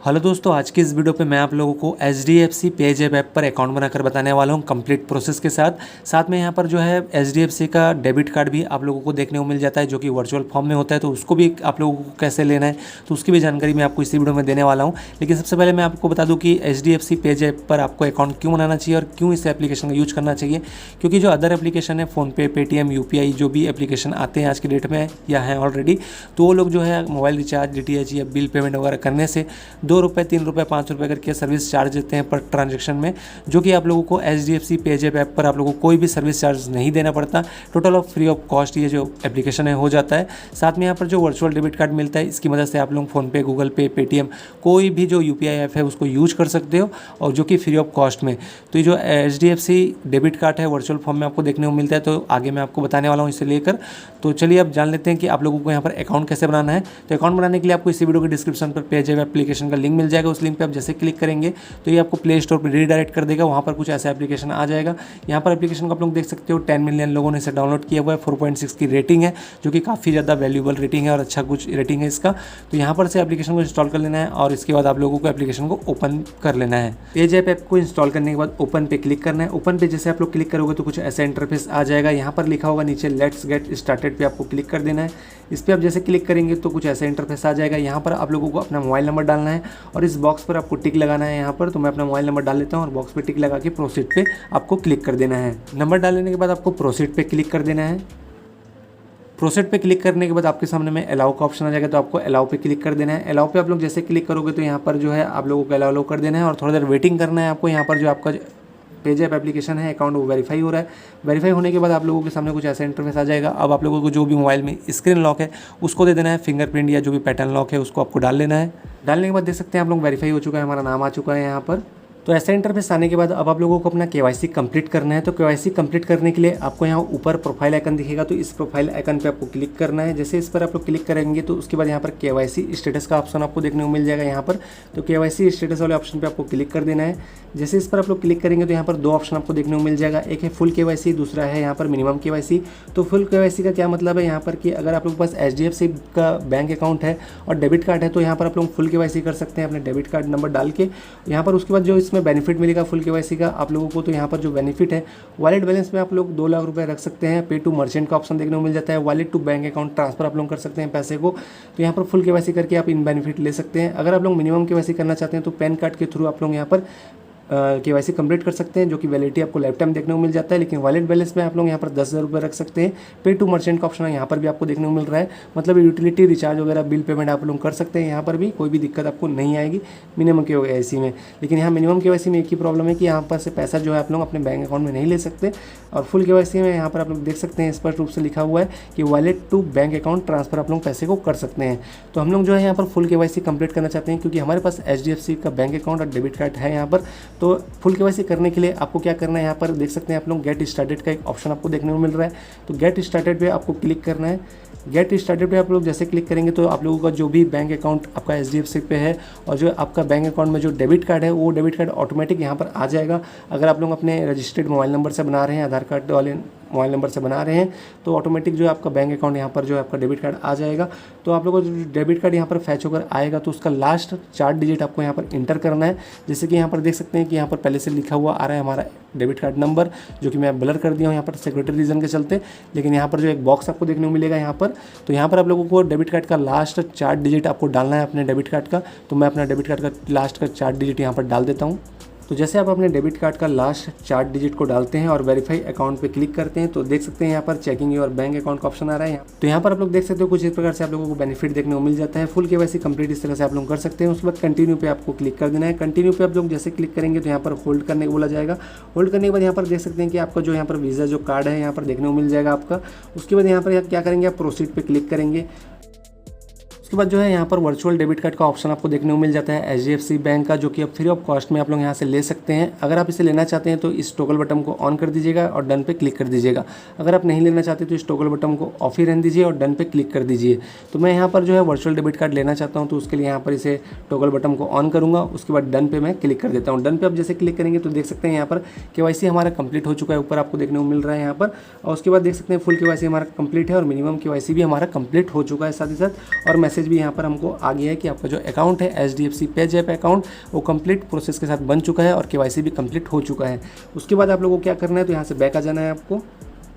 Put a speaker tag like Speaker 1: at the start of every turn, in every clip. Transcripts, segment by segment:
Speaker 1: Hello दोस्तों, आज की इस वीडियो पे मैं आप लोगों को HDFC पेज़ैप ऐप पर अकाउंट बनाकर बताने वाला हूँ कंप्लीट प्रोसेस के साथ। साथ में यहाँ पर जो है HDFC का डेबिट कार्ड भी आप लोगों को देखने को मिल जाता है, जो कि वर्चुअल फॉर्म में होता है, तो उसको भी आप लोगों को कैसे लेना है तो उसकी भी जानकारी मैं आपको इसी वीडियो में देने वाला हूँ। लेकिन सबसे पहले मैं आपको बता दूँ कि HDFC पेज़ैप पर आपको अकाउंट क्यों बनाना चाहिए और क्यों इस एप्लीकेशन का यूज करना चाहिए। क्योंकि जो अदर एप्लीकेशन है फ़ोनपे, पेटीएम, UPI जो भी एप्लीकेशन आते हैं आज की डेट में या हैं ऑलरेडी, तो वो लोग जो है मोबाइल रिचार्ज, DTH या बिल पेमेंट वगैरह करने से ₹2, ₹3, ₹5 करके सर्विस चार्ज देते हैं पर ट्रांजैक्शन में, जो कि आप लोगों को HDFC पेज़ैप ऐप पर आप लोगों को कोई भी सर्विस चार्ज नहीं देना पड़ता। Total of free of cost ये जो एप्लीकेशन है हो जाता है। साथ में यहाँ पर जो वर्चुअल डेबिट कार्ड मिलता है, इसकी मदद से आप लोग फ़ोनपे, गूगल पे, पेटीएम कोई भी जो UPI ऐप है उसको यूज कर सकते हो, और जो कि फ्री ऑफ कॉस्ट में। तो ये जो HDFC डेबिट कार्ड है वर्चुअल फॉर्म में आपको देखने को मिलता है, तो आगे मैं आपको बताने वाला हूँ इसे लेकर। तो चलिए अब जान लेते हैं कि आप लोगों को यहाँ पर अकाउंट कैसे बनाना है। तो अकाउंट बनाने के लिए आपको इसी वीडियो के डिस्क्रिप्शन पर पेज़ैप एप्लीकेशन का लिंक मिल जाएगा। उस लिंक पे आप जैसे क्लिक करेंगे तो ये आपको प्ले स्टोर पर रीडायरेक्ट कर देगा। वहाँ पर कुछ ऐसा एप्लीकेशन आ जाएगा। यहाँ पर एप्लीकेशन को आप लोग देख सकते हो 10 मिलियन लोगों ने इसे डाउनलोड किया हुआ है। 4.6 की रेटिंग है, जो कि काफ़ी ज़्यादा वैल्यूएबल रेटिंग है और अच्छा कुछ रेटिंग है इसका। तो यहाँ पर से एप्लीकेशन को इंस्टॉल कर लेना है और इसके बाद आप लोगों को एप्लीकेशन को ओपन कर लेना है। पेज़ैप ऐप को इंस्टॉल करने के बाद ओपन पे क्लिक करना है। ओपन पे जैसे आप लोग क्लिक करोगे तो कुछ ऐसा इंटरफेस आ जाएगा। यहाँ पर लिखा होगा नीचे लेट्स गेट स्टार्टेड पे आपको क्लिक कर देना है। इस पर आप जैसे क्लिक करेंगे तो कुछ ऐसा इंटरफेस आ जाएगा। यहाँ पर आप लोगों को अपना मोबाइल नंबर डालना है और इस बॉक्स पर आपको टिक लगाना है। यहाँ पर तो मैं अपना मोबाइल नंबर डाल लेता हूँ और बॉक्स पे टिक लगा के प्रोसीड पे आपको क्लिक कर देना है। नंबर डालने के बाद आपको प्रोसीड पे क्लिक कर देना है। प्रोसीड पे क्लिक करने के बाद आपके सामने में अलाउ का ऑप्शन आ जाएगा, तो आपको अलाउ पे क्लिक कर देना है। अलाउ पे आप लोग जैसे क्लिक करोगे तो यहाँ पर जो है आप लोगों को अलाउ कर देना है और थोड़ा देर वेटिंग करना है आपको। यहाँ पर जो आपका पेज़ैप एप्लीकेशन है अकाउंट वो वेरीफाई हो रहा है। वेरीफाई होने के बाद आप लोगों के सामने कुछ ऐसा इंटरफेस आ जाएगा। अब आप लोगों को जो भी मोबाइल में स्क्रीन लॉक है उसको दे देना है, फिंगरप्रिंट या जो भी पैटर्न लॉक है उसको आपको डाल लेना है। डालने के बाद देख सकते हैं आप लोग वेरीफाई हो चुका है, हमारा नाम आ चुका है यहाँ पर। तो ऐसा इंटरफेस आने के बाद अब आप लोगों को अपना KYC कंप्लीट करना है। तो KYC कंप्लीट करने के लिए आपको यहाँ ऊपर प्रोफाइल आइकन दिखेगा, तो इस प्रोफाइल आइकन पे आपको क्लिक करना है। जैसे इस पर आप लोग क्लिक करेंगे तो उसके बाद यहाँ पर KYC स्टेटस का ऑप्शन आपको देखने को मिल जाएगा यहाँ पर। तो KYC स्टेटस वाले ऑप्शन पे आपको क्लिक कर देना है। जैसे इस पर आप लोग क्लिक करेंगे तो यहाँ पर दो ऑप्शन आपको देखने को मिल जाएगा, एक है फुल KYC, दूसरा है यहाँ पर मिनिमम KYC। तो फुल KYC का क्या मतलब है यहाँ पर कि अगर आप लोग के पास HDFC का बैंक अकाउंट है और डेबिट कार्ड है तो यहाँ पर आप लोग फुल KYC कर सकते हैं अपने डेबिट कार्ड नंबर डाल के। यहाँ पर उसके बाद जो इसमें बेनिफिट मिलेगा फुल KYC का आप लोगों को, तो यहाँ पर जो बेनिफिट है वॉलेट बैलेंस में आप लोग 2 लाख रुपए रख सकते हैं। पे टू मर्चेंट का ऑप्शन देखने को मिल जाता है। Wallet to bank account transfer आप लोग कर सकते हैं पैसे को। तो यहाँ पर फुल KYC करके आप इन बेनिफिट ले सकते हैं। अगर आप लोग मिनिमम KYC करना चाहते हैं तो पैन कार्ड के थ्रू आप लोग यहाँ पर KYC कंप्लीट कर सकते हैं, जो कि वैलिडिटी आपको लाइफ टाइम देखने को मिल जाता है। लेकिन वॉलेट बैलेंस में आप लोग यहाँ पर 10,000 रुपये रख सकते हैं। पे टू मर्चेंट का ऑप्शन यहाँ पर भी आपको देखने को मिल रहा है, मतलब यूटिलिटी रिचार्ज वगैरह बिल पेमेंट आप लोग कर सकते हैं। यहाँ पर भी कोई भी दिक्कत आपको नहीं आएगी मिनिमम KYC में। लेकिन यहाँ मिनिमम KYC में एक ही प्रॉब्लम है कि यहाँ पर से पैसा जो है आप लोग अपने बैंक अकाउंट में नहीं ले सकते। और फुल KYC में यहाँ पर आप लोग देख सकते हैं स्पष्ट रूप से लिखा हुआ है कि wallet to bank account transfer आप लोग पैसे को कर सकते हैं। तो हम लोग जो है यहाँ पर फुल KYC कंप्लीट करना चाहते हैं, क्योंकि हमारे पास HDFC का बैंक अकाउंट और डेबिट कार्ड है यहाँ पर। तो फुल KYC करने के लिए आपको क्या करना है, यहाँ पर देख सकते हैं आप लोग गेट स्टार्टेड का एक ऑप्शन आपको देखने को मिल रहा है। तो गेट स्टार्टेड पे आपको क्लिक करना है। गेट स्टार्टेड पे आप लोग जैसे क्लिक करेंगे तो आप लोगों का जो भी बैंक अकाउंट आपका HDFC पे है और जो आपका बैंक अकाउंट में जो डेबिट कार्ड है वो डेबिट कार्ड ऑटोमेटिक यहाँ पर आ जाएगा। अगर आप लोग अपने रजिस्टर्ड मोबाइल नंबर से बना रहे हैं, आधार कार्ड वाले मोबाइल नंबर से बना रहे हैं, तो ऑटोमेटिक जो है आपका बैंक अकाउंट यहाँ पर जो है आपका डेबिट कार्ड आ जाएगा। तो आप लोगों को जो डेबिट कार्ड यहाँ पर फैच होकर आएगा तो उसका लास्ट 4 डिजिट आपको यहाँ पर इंटर करना है। जैसे कि यहाँ पर देख सकते हैं कि यहाँ पर पहले से लिखा हुआ आ रहा है हमारा डेबिट कार्ड नंबर, जो कि मैं ब्लर कर दिया हूँ यहाँ पर सिक्योरिटी रीजन के चलते। लेकिन यहाँ पर जो एक बॉक्स आपको देखने को मिलेगा यहाँ पर, तो यहाँ पर आप लोगों को डेबिट कार्ड का लास्ट 4 डिजिट आपको डालना है अपने डेबिट कार्ड का। तो मैं अपना डेबिट कार्ड का लास्ट का 4 डिजिट यहाँ पर डाल देता हूँ। तो जैसे आप अपने डेबिट कार्ड का लास्ट 4 डिजिट को डालते हैं और वेरीफाई अकाउंट पे क्लिक करते हैं तो देख सकते हैं यहाँ पर चेकिंग योर बैंक अकाउंट का ऑप्शन आ रहा है। तो यहाँ पर आप लोग देख सकते हो कुछ इस प्रकार से आप लोगों को बेनिफिट देखने को मिल जाता है। फुल KYC कंप्लीट इस तरह से आप लोग कर सकते हैं। उसके बाद कंटिन्यू पे आपको क्लिक कर देना है। कंटिन्यू पे आप लोग जैसे क्लिक करेंगे तो यहाँ पर होल्ड करने को बोला जाएगा। होल्ड करने के बाद यहाँ पर देख सकते हैं कि आपका जो यहाँ पर वीज़ा जो कार्ड है यहाँ पर देखने को मिल जाएगा आपका। उसके बाद यहाँ पर क्या करेंगे, आप प्रोसीड पे क्लिक करेंगे। उसके बाद जो है यहाँ पर वर्चुअल डेबिट कार्ड का ऑप्शन आपको देखने को मिल जाता है HDFC बैंक का, जो कि आप फ्री ऑफ कॉस्ट में आप लोग यहाँ से ले सकते हैं। अगर आप इसे लेना चाहते हैं तो इस टॉगल बटन को ऑन कर दीजिएगा और डन पे क्लिक कर दीजिएगा। अगर आप नहीं लेना चाहते तो इस टॉगल बटन को ऑफ ही रहने दीजिए और डन पे क्लिक कर दीजिए। तो मैं यहाँ पर जो है वर्चुअल डेबिट कार्ड लेना चाहता हूँ, तो उसके लिए यहाँ पर इसे टॉगल बटन को ऑन करूँगा। उसके बाद डन पे मैं क्लिक कर देता हूँ। डन पे आप जैसे क्लिक करेंगे तो देख सकते हैं यहाँ पर KYC हमारा कंप्लीट हो चुका है, ऊपर आपको देखने को मिल रहा है यहाँ पर। और उसके बाद देख सकते हैं फुल KYC हमारा कंप्लीट है और मिनिमम KYC भी हमारा कंप्लीट हो चुका है साथ ही साथ, और मैसेज मैसेज भी यहाँ पर हमको आ गया है कि आपका जो अकाउंट है HDFC पेज ऐप अकाउंट वो कंप्लीट प्रोसेस के साथ बन चुका है और KYC भी कंप्लीट हो चुका है। उसके बाद आप लोगों को क्या करना है, तो यहाँ से बैक आ जाना है आपको।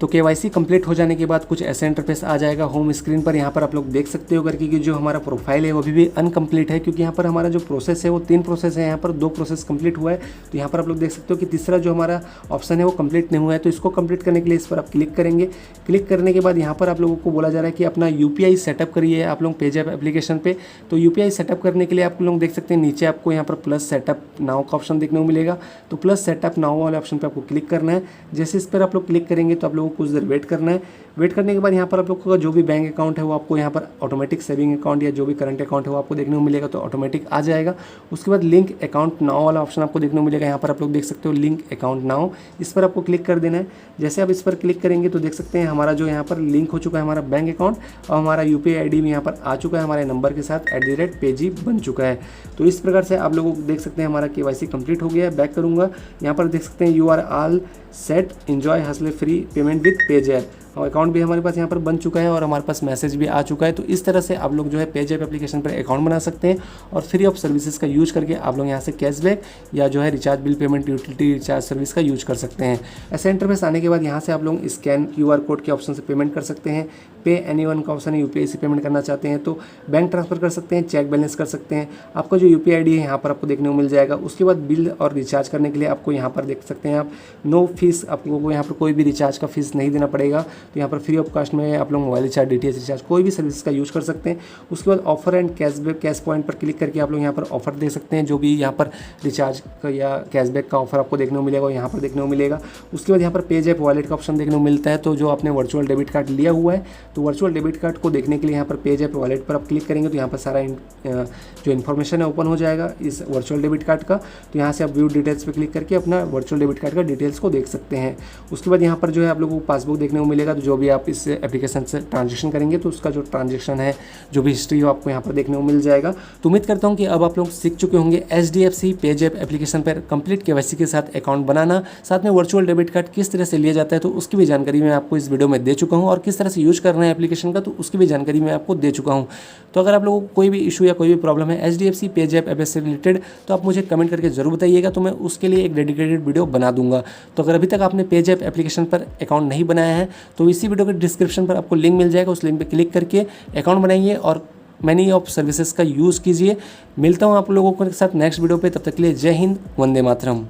Speaker 1: तो KYC कंप्लीट हो जाने के बाद कुछ ऐसा इंटरफेस आ जाएगा होम स्क्रीन पर। यहाँ पर आप लोग देख सकते हो करके कि जो हमारा प्रोफाइल है वो अभी भी अनकम्प्लीट है, क्योंकि यहाँ पर हमारा जो प्रोसेस है वो 3 प्रोसेस है, यहाँ पर 2 प्रोसेस कंप्लीट हुआ है। तो यहाँ पर आप लोग देख सकते हो कि तीसरा जो हमारा ऑप्शन है वो कंप्लीट नहीं हुआ है। तो इसको कंप्लीट करने के लिए इस पर आप क्लिक करेंगे। क्लिक करने के बाद यहाँ पर आप लोगों को बोला जा रहा है कि अपना UPI सेटअप करिए आप लोग पेज ऐप एप्लीकेशन पे। तो UPI सेटअप करने के लिए आप लोग देख सकते हैं नीचे आपको यहाँ पर प्लस सेटअप नाउ का ऑप्शन देखने को मिलेगा। तो प्लस सेटअप नाउ वाले ऑप्शन पर आपको क्लिक करना है। जैसे इस पर आप लोग क्लिक करेंगे तो आप लोगों को कुछ देर वेट करना है। वेट करने के बाद यहाँ पर आप लोगों का जो भी बैंक अकाउंट है वो आपको यहाँ पर ऑटोमेटिक सेविंग अकाउंट या जो भी करंट अकाउंट है वो आपको देखने को मिलेगा, तो ऑटोमेटिक आ जाएगा। उसके बाद लिंक अकाउंट नाउ वाला ऑप्शन आपको देखने को मिलेगा। यहाँ पर आप लोग देख सकते हो लिंक अकाउंट नाउ, इस पर आपको क्लिक कर देना है। जैसे आप इस पर क्लिक करेंगे तो देख सकते हैं हमारा जो यहाँ पर लिंक हो चुका है हमारा बैंक अकाउंट, और हमारा UPI ID भी यहाँ पर आ चुका है हमारे नंबर के साथ @पेजी बन चुका है। तो इस प्रकार से आप लोग देख सकते हैं हमारा KYC कंप्लीट हो गया है। बैक करूँगा, यहाँ पर देख सकते हैं you are all set, enjoy hassle free payment with page app. और अकाउंट भी हमारे पास यहाँ पर बन चुका है और हमारे पास मैसेज भी आ चुका है। तो इस तरह से आप लोग जो है पेज ऐप एप्लीकेशन पर अकाउंट बना सकते हैं और फ्री ऑफ सर्विसेज का यूज करके आप लोग यहाँ से कैशबैक या जो है recharge bill payment utility recharge service का यूज कर सकते हैं। ऐसे इंटरफेस आने के बाद यहाँ से आप लोग स्कैन QR कोड के ऑप्शन से पेमेंट कर सकते हैं। पे एनीवन का ऑप्शन है, UPI से पेमेंट करना चाहते हैं तो बैंक ट्रांसफर कर सकते हैं, चेक बैलेंस कर सकते हैं। आपका जो UPI ID है यहाँ पर आपको देखने को मिल जाएगा। उसके बाद बिल और रिचार्ज करने के लिए आपको यहाँ पर देख सकते हैं आप नो फीस, आपको यहाँ पर कोई भी रिचार्ज का फीस नहीं देना पड़ेगा। तो यहाँ पर फ्री ऑफ कॉस्ट में आप लोग मोबाइल रिचार्ज, DTH रिचार्ज कोई भी सर्विस का यूज कर सकते हैं। उसके बाद offer and cashback, cash point पर क्लिक करके आप लोग यहाँ पर ऑफर दे सकते हैं। जो भी यहाँ पर रिचार्ज का या कैशबैक का ऑफर आपको देखने को मिलेगा यहाँ पर देखने को मिलेगा। उसके बाद यहाँ पर पेज ऐप वॉलेट का ऑप्शन देखने को मिलता है। तो जो आपने वर्चुअल डेबिट कार्ड लिया हुआ है तो वर्चुअल डेबिट कार्ड को देखने के लिए यहाँ पर पेज ऐप वॉलेट पर आप क्लिक करेंगे तो यहाँ पर सारा जो इन्फॉर्मेशन है ओपन हो जाएगा इस वर्चुअल डेबिट कार्ड का। तो यहाँ से आप व्यू डिटेल्स पे क्लिक करके अपना वर्चुअल डेबिट कार्ड का डिटेल्स को देख सकते हैं। उसके बाद यहाँ पर जो है आप लोगों को पासबुक देखने को मिलेगा। तो जो भी आप इस एप्लीकेशन से ट्रांजेक्शन करेंगे तो उसका जो ट्रांजेक्शन है, जो भी हिस्ट्री हो आपको यहाँ पर देखने को मिल जाएगा। तो उम्मीद करता हूँ कि अब आप लोग सीख चुके होंगे HDFC पेज ऐप एप्लीकेशन पर कंप्लीट KYC के साथ अकाउंट बनाना, साथ में वर्चुअल डेबिट कार्ड किस तरह से लिया जाता है तो उसकी भी जानकारी मैं आपको इस वीडियो में दे चुका हूँ, और किस तरह से यूज करना है एप्लीकेशन का तो उसकी भी जानकारी मैं आपको दे चुका हूँ। तो अगर आप लोगों को कोई भी इशू या कोई भी प्रॉब्लम है HDFC पेज ऐप से रिलेटेड तो आप मुझे कमेंट करके जरूर बताइएगा, तो मैं उसके लिए एक डेडिकेटेड वीडियो बना दूंगा। तो अगर अभी तक आपने पेज ऐप एप्लीकेशन पर अकाउंट नहीं बनाया है तो इसी वीडियो के डिस्क्रिप्शन पर आपको लिंक मिल जाएगा, उस लिंक पर क्लिक करके अकाउंट बनाइए और मैनी ऑफ सर्विसेज का यूज़ कीजिए। मिलता हूँ आप लोगों के साथ नेक्स्ट वीडियो पे, तब तक के लिए जय हिंद, वंदे मातरम।